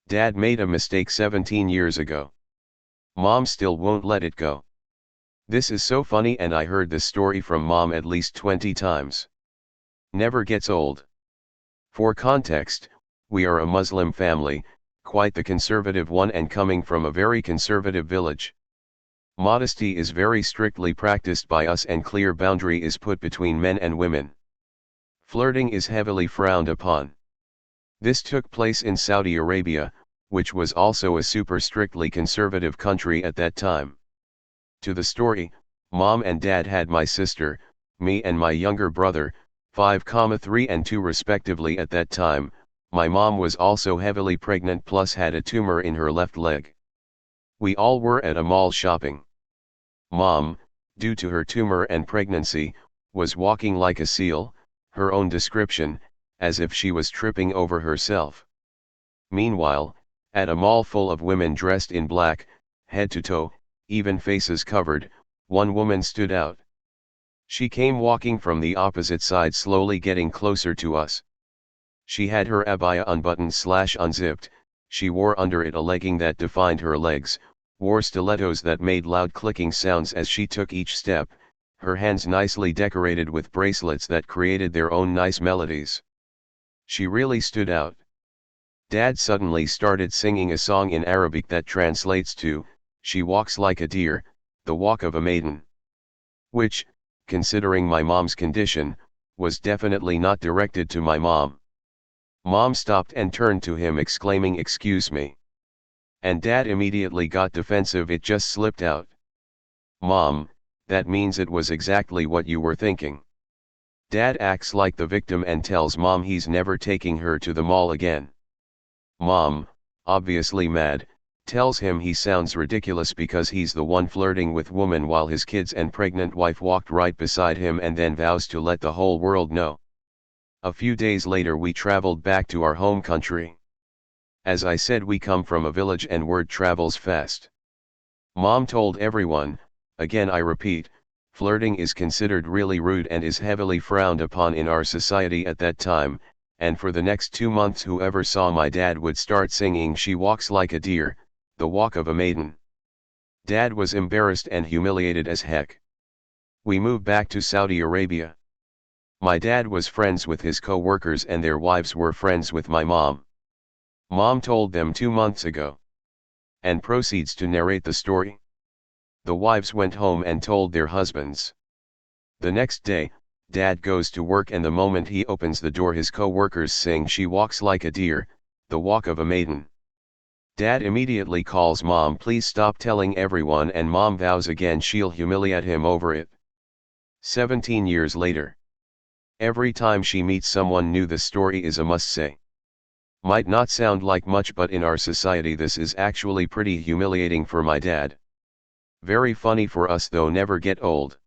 Dad made a mistake 17 years ago. Mom still won't let it go. This is so funny, and I heard this story from mom at least 20 times. Never gets old. For context, we are a Muslim family, quite the conservative one, and coming from a very conservative village. Modesty is very strictly practiced by us, and clear boundary is put between men and women. Flirting is heavily frowned upon. This took place in Saudi Arabia, which was also a super strictly conservative country at that time. To the story, mom and dad had my sister, me and my younger brother, 5,3 and 2 respectively at that time. My mom was also heavily pregnant plus had a tumor in her left leg. We all were at a mall shopping. Mom, due to her tumor and pregnancy, was walking like a seal, her own description, as if she was tripping over herself. Meanwhile, at a mall full of women dressed in black, head to toe, even faces covered, one woman stood out. She came walking from the opposite side, slowly getting closer to us. She had her abaya unbuttoned/unzipped, she wore under it a legging that defined her legs, wore stilettos that made loud clicking sounds as she took each step, her hands nicely decorated with bracelets that created their own nice melodies. She really stood out. Dad suddenly started singing a song in Arabic that translates to, "She walks like a deer, the walk of a maiden." Which, considering my mom's condition, was definitely not directed to my mom. Mom stopped and turned to him exclaiming, "Excuse me." And Dad immediately got defensive. "It just slipped out." "Mom, that means it was exactly what you were thinking." Dad acts like the victim and tells mom he's never taking her to the mall again. Mom, obviously mad, tells him he sounds ridiculous because he's the one flirting with women while his kids and pregnant wife walked right beside him, and then vows to let the whole world know. A few days later we traveled back to our home country. As I said, we come from a village and word travels fast. Mom told everyone, again I repeat, flirting is considered really rude and is heavily frowned upon in our society at that time, and for the next 2 months whoever saw my dad would start singing "She walks like a deer, the walk of a maiden." Dad was embarrassed and humiliated as heck. We moved back to Saudi Arabia. My dad was friends with his co-workers and their wives were friends with my mom. Mom told them 2 months ago. And proceeds to narrate the story. The wives went home and told their husbands. The next day, Dad goes to work, and the moment he opens the door his co-workers sing "She walks like a deer, the walk of a maiden." Dad immediately calls mom, "Please stop telling everyone," and mom vows again she'll humiliate him over it. 17 years later. Every time she meets someone new the story is a must-say. Might not sound like much, but in our society this is actually pretty humiliating for my dad. Very funny for us though, never get old.